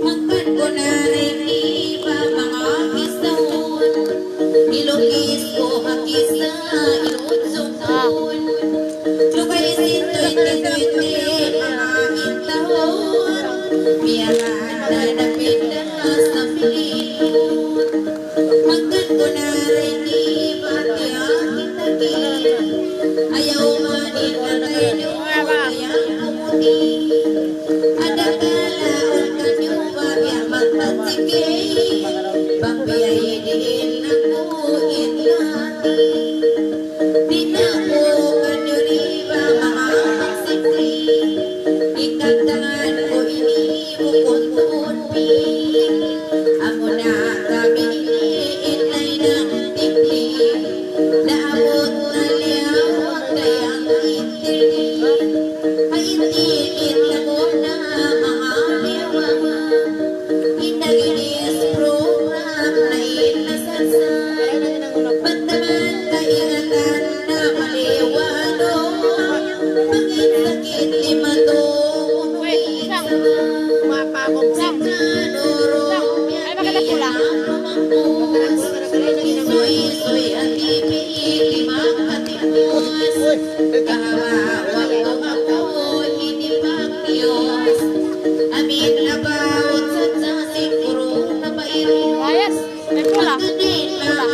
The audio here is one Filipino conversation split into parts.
Magkan ko na rin iba mga kisaon, ilokis ko hakisa ilutsukon. Lugay sinto'y tito'y mga intahon, biyahan na napinda sa Pilipon. Magkan ko na rin iba tiyang kitagin, ayaw manin na tayo kayang pumuti. Adakalaon kanyo babya magpagsigay, pambiyay din ako inlati. Di na ko kanyo riba mga magsigay, ikagdangan ko inibukon tuunpi. Ako na kami iniinay ng tikling, naabot na liyawag kayang itilin. Maintinit ako na mga liwang, inaginis program na inasasan. Bantaman kaingatan na maliwano, pangit-sakit di matong Isoy at ibig makatimus, kahawak ko ako inipag-Diyos. Amin about sa siguro na bayros, pagkanin mga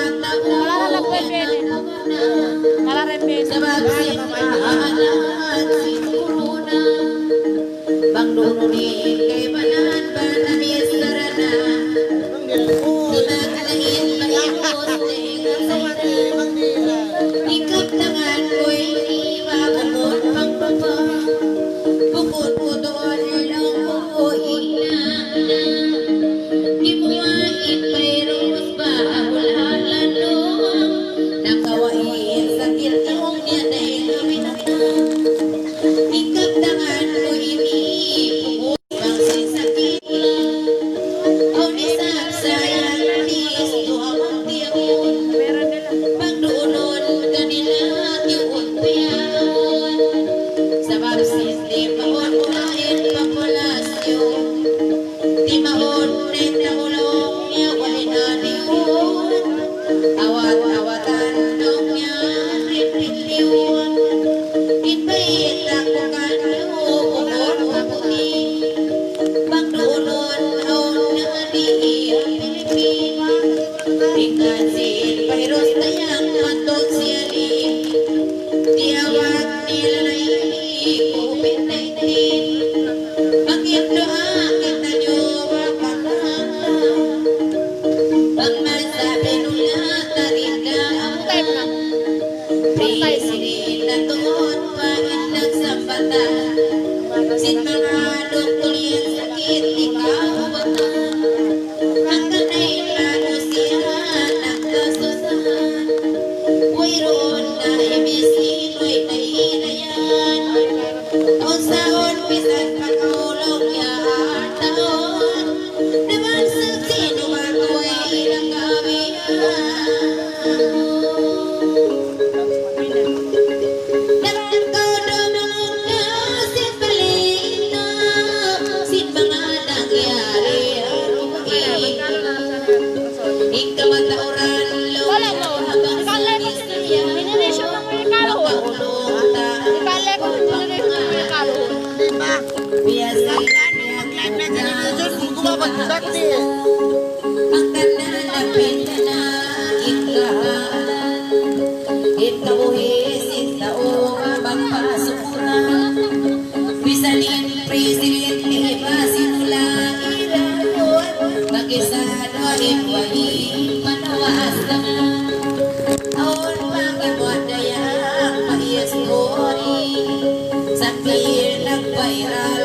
taon sa bagsikaan siguro na. Bang lununin kay banan ba na misara na, di magkalain maikot tinga sa'yo. Ikap tangan ko'y iba bukod pang baba, bukod ko doon lang ko inana. Imuwain mayroos ba hulalan doon, nakawain sakit yung niya na'y kaminatang. Ikap tangan ko'y ibig bukod pang sisakit lang, o nisaksayan listo ang tiyon. Pagduunon kanila tiyon piyaon, sa babsis di maon kumain papulasyon. Di maon netahulong niya walinaniyon, awat-awatan nung niya ripiliyon. Ipait ako kanyo umor maputi, pagduunon taon na di iyang Pilipin. Ikasin virus na yang matog siya rin, tiyawag nila na COVID-19. Bakit doa kita nyo makakata, pag masabi nula tarin ka ang President na tuon pa ilag sa bata, sin mga doktor yan sakit ikaw bata. Hanggang na'y manusihan ang kasusahan, mayroon na ibisino'y nahihinayan. Taon sa unpisan pagkaulong niya ang taon, naman sa sino mago'y ilang kawihan. Nagtakaw na mga kasin balita, sin mga nangyari ikaw at tauran lo habang sa isaya, makaulong tayo biyasin ang kanalapin na ikahalan, itabuhis itao mapasukuran. Bisanin presidente masinula iran, mag-isano iwahin manawas ka na. Aon pag-iwadayang ma-history, sa clear nag-viral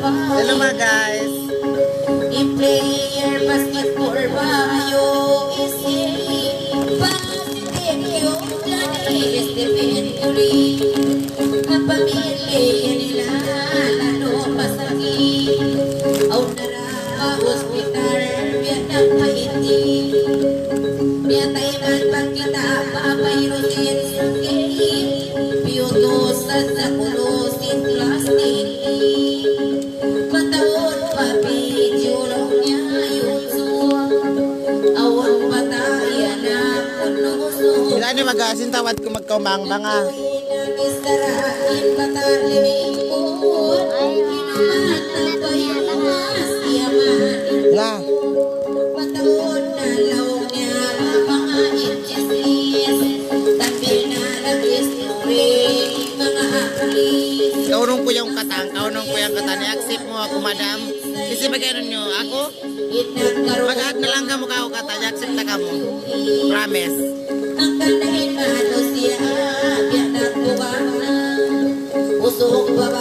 pa. Hello mga guys. I-player basketball ba yung isip, positive yung lani is definitively. Ang pamilya nila lalo pasakit, aw nara hospital biyan ang mahitig. Biyan tayo man pagkita papayirusin sakit, biyutos sa kulosin plastic. Pataon ni magasin tawad ko magkaumang-bang ah. Nga. Kaunong ko yung katang, i-accept mo ako madam. Kasi magkano nyo, ako? Mag-add na lang ka mo ka kata, i-accept na ka mo. Promise.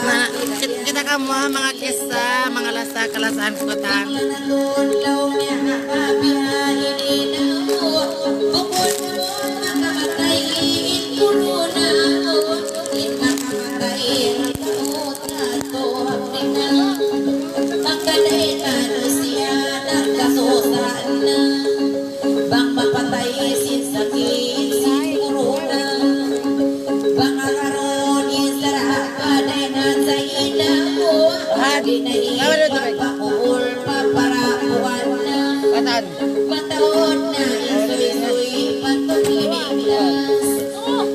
Na, kita ka mo mga kisa, mga lasa, kalasaan ko katang.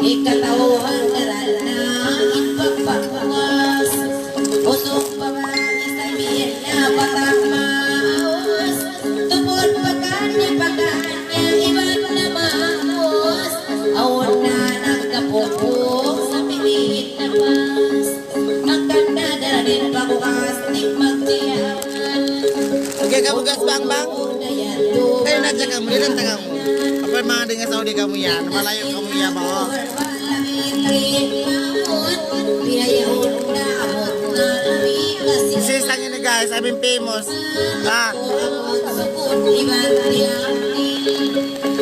Ikatauhan daran na ipagpapawas usok babae sabihin na batang maus tupod pagkanya iban na maus awon na nagkapupok sa piliit na mas ang ganda darin pabukas di magtiyawan. Okay, kabugas bang? Kayo na dyan kamu, nilang taga mo. Kapag mga dinga Saudi kamu yan, malayo kamu yan ba? Sisang yun guys, I've been famous. Ah.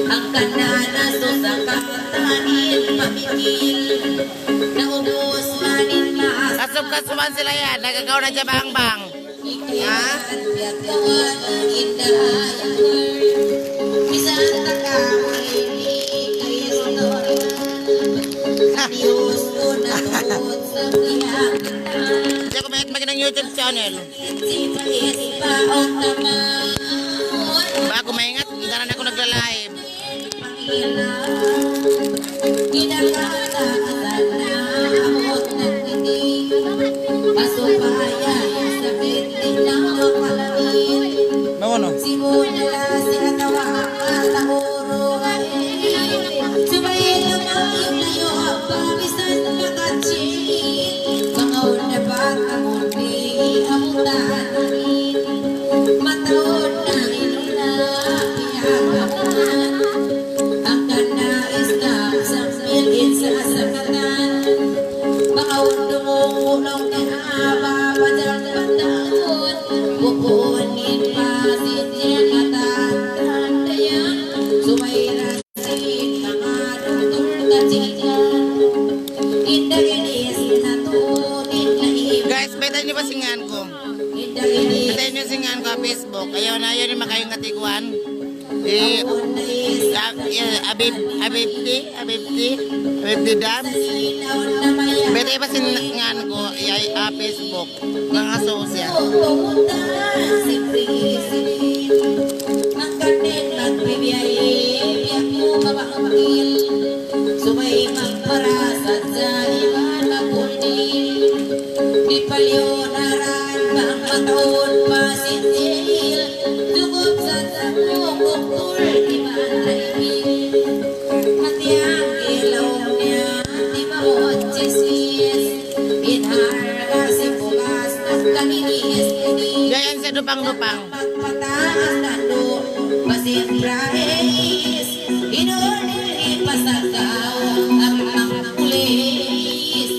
Ang kanana sa katanin pamikil na ubos manin maas. Kasum-kasuman sila yan, nagagaw na dyan bang. Ha? Hindi ako mayat maging ng YouTube channel. Ba ako maingat, hindi na ako nagla-live. Mawono. Guys, betan nyo ba singan ko? Betan nyo singan ko sa Facebook. Ayaw na yun yung makayong katikuan. Abibti Dams. Betan ba singan ko sa Facebook. Mga sosya. Sumay magparasat sa iban magundin di palyonaran bang mataon pasintil dugob sa tamong bukul di manaymin matiyang ilaw niya di mawat sisis inharga si bukas at kaninis Gayan sa dupang-dupang. pagpataas na do basit rahis inunil pasagaw ang mga pulis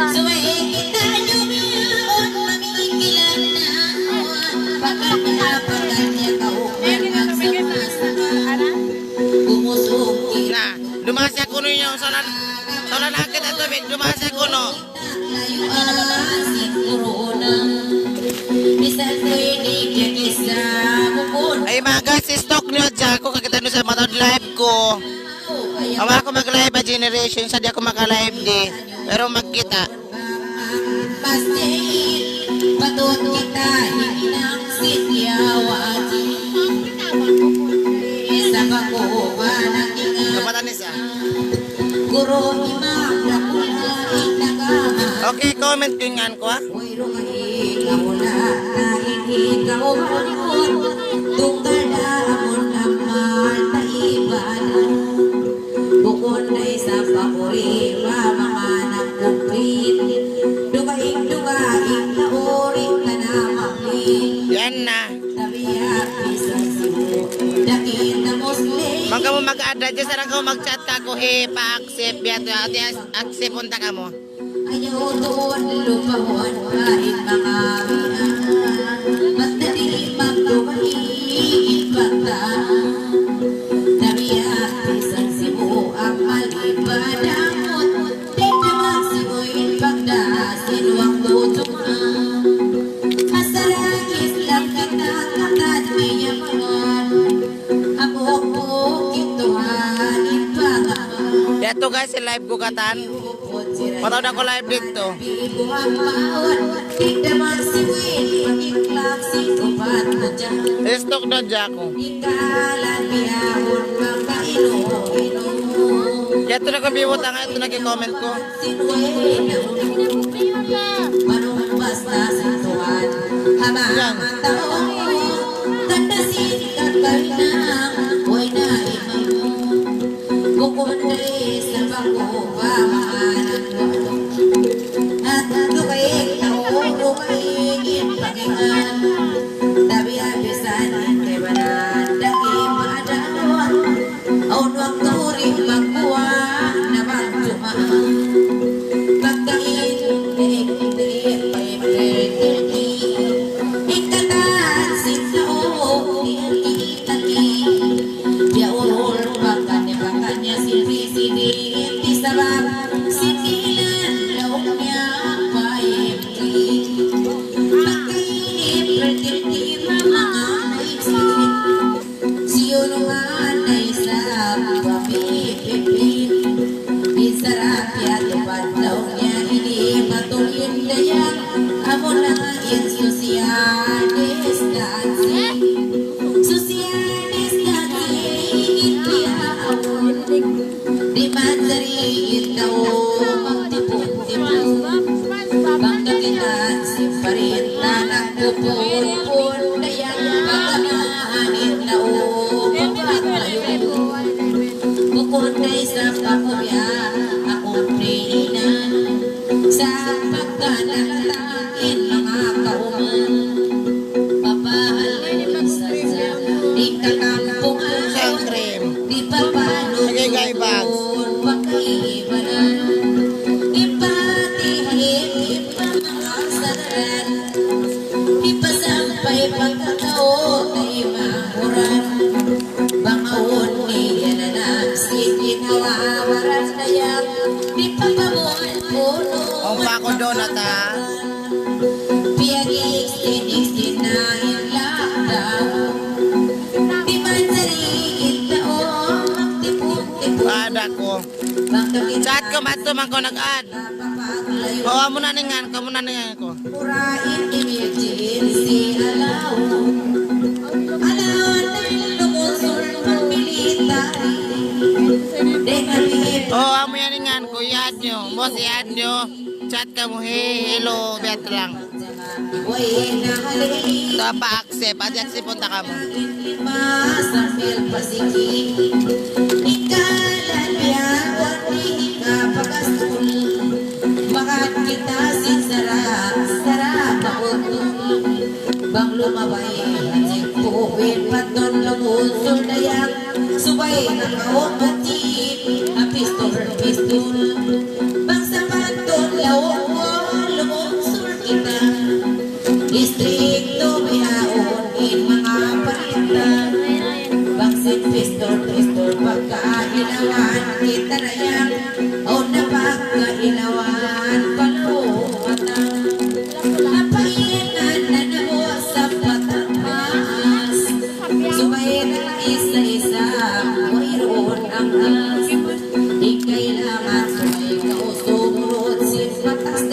suway kita yumiyon mamikilan na pagkakapagkat niya kauman magsama-sama bumusuki Na, dumasya ko nun yung solan akit at tubig, dumasya ko no. layuan si corona bisan pwede kaya isa bukod Ay mga guys, stock nyo dyan ko kakita nyo sa matod live ko. Awa ako mag-live a generation, sa di ako maka-live di. Pero magkita. Pastiin, patot kita, hininang sinyawati Isa bako manakinga Kapatanis ah. Guro imam lakula inagama Okay, comment ko yung ko ah. Uy rumahi kamuna na hindi ka umunod Tunggal na amon naman na iban Bukod na isa pa ko mga nang kumplit Dugaing na uri na namamli Yan na. Tabiyak isang sibo Dakit na muslim Mag mo mag-add dyan, sarang ko mag-chat ka ko, pa-accept, biyato, ati accept, punta ka mo. Ayaw doon lupawan kahit mga mihan Basta di magdumahin bata Tabiyak isang sibo ang malipadamot Di naman sibo'y pagdasin wang tutuma Asarangis lang kita katad niya mga Ako po kintuhanin pangaman Yato guys, si live ko katan. Patawad ako live dito. Ibu amawan, tidak masih iklak si obat aja. Stok na dyan ako. Ikalan biyahon makaino. Yato na ko biwot ang ito nag-comment ko. Manong basta sa tuwan, habang taong tanda sikat kalinang, huwag na imayo. Bukod na sa bako pamahanan mo. At lumaig na lumaigin pakingan. Tabi abisan hindi manan daki maadawan. Aunwang turing magkuha na magtumaan. Pagkain hindi pay-pay-pay. Ikatan sinao hindi Yaurul makanya si presidente sabab sikilan lauknya paipli Pagkainip pertirti mga naisip Siyunuhan na isang pamipipin Bisarap yatupad daw niya hindi matulin dayan Amo na social distancing Social distancing Di mandari itaw magtipon-tipon Pagkakitan si parita nagpupun-pun Dayang pagkanahanin na umapatayo Bukod na isang pakuya akong priinan Sa pagkanatangin mga kauman Papahalin sa di kakampungan Siyempre. Di pa paano Nagigay bags. Pagkaibanan Ipatihim Ipamakasaran Ipasampay pagkataon na imamuran Bangaon niya na nagsit Inawawaran na yan Ipapamuhan puno Ang pako doon at ah. Piyag-i-extend na in lockdown Di man sarigit na magtipon-tipon Ada ko. Chat ko, man ko nag-add. Bawa mo na ningan, kamo na ningan ko. Purain emergency alaw na lumusol mag-military Dekabit Oh, amo yan ningan ko, i-add nyo. Boss, i-add nyo. Chat ka mo, hey, hello, bet lang. Iway na halay Ito pa-accept, at accept punta ka mo. Lima sa Pilpasiki Ikalan biyawan di ka pagkastul Makat kita sinsarap sarap mautol Bang lumabay Hansik puwin paton lumusol dayak Subay na kaong batid Pistol Bang sa paton lawon lumusol kita Distrito biyaon in mga parinta Bangsit pistol pagkailawan kita na yan O na pagkailawan palumatan Napainan na nabuwa sa patamas Sumay na isa-isa mayroon ang as Di kailangan sumay kausumurot si patas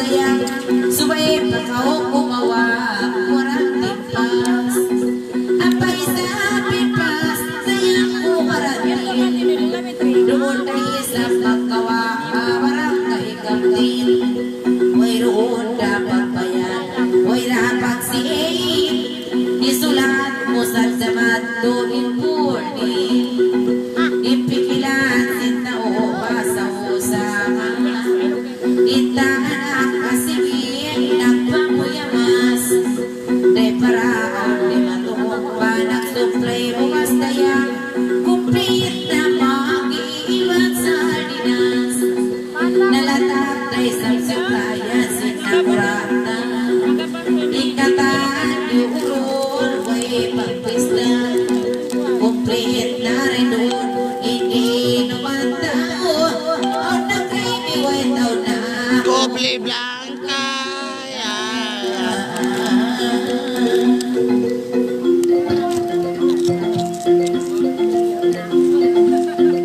ay sabsukaya sinabrata. Ikataan yuron, way pagpista. Complete na rin doon, hindi naman tao. O nag-creamy white daw na. Doble Blanca.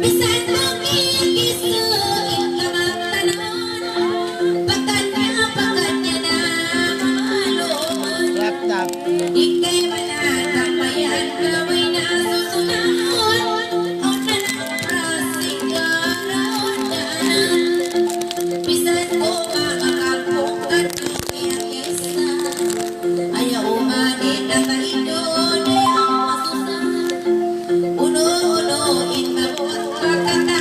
Bisan mong ikiso, ikamang tanon. Pagkanya na maluman. Laptop. Ika'y manatamayan, gawin na susunahon. O na ng prosing garaon na. Bisan ko makakapong at kumiyakisa. Ayaw umanin na kaidon ay ang masusan. Uno-unoin mabuhat kakata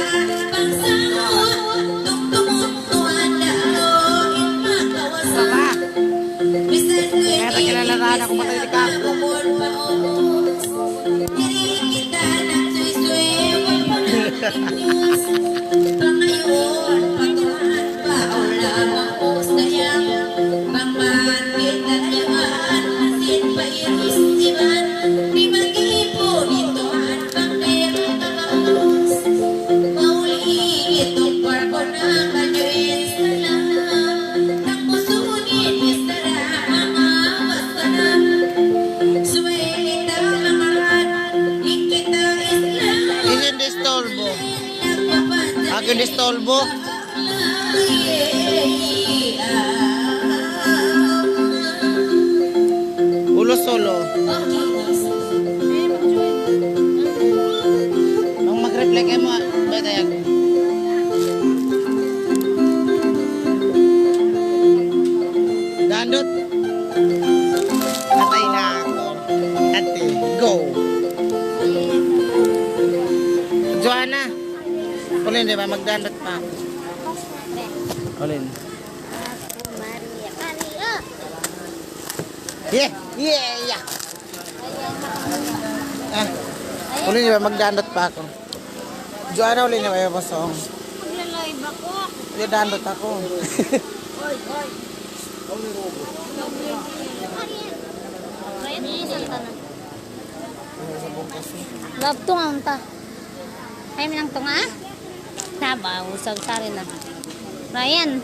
pangsahon. Tungtumutuan na aloin makawasan. Bisan ko'y Kaya nakilalagaan ako matay ni Kako. bukod pa ubos. Diri kita nagsuy-suy, wag pa nagtitis. Pangayon, patuhan pa, wala mapos kayang. Pangmanpit na naman, masin pa iris siman. Di mag-ipo nitoan, pang meron kamaos. Mauli itong barko na kajoin sa lang. Nang pusunin, istara mga basta na. Suway kita mga ikita islam. Isin distolbo. Nagpapansin Akin distolbo. Ulo solo. Ang mag-reply kayo mo. Bata ako. Dandot. Patay na ako. Ate, go. Joanna. Kulin, di ba? Magdandot pa. Kulin. Yeah, yeah, yeah. Ah, kulin, di ba? Magdandot pa ako. Joanna, ulin na ba yung pasong? Maglalive ako. Hindi, dandot ako. Ryan, isang tanong. Love to nga ta. Ay, minang to nga? Naba, usag sa rin na. Ryan,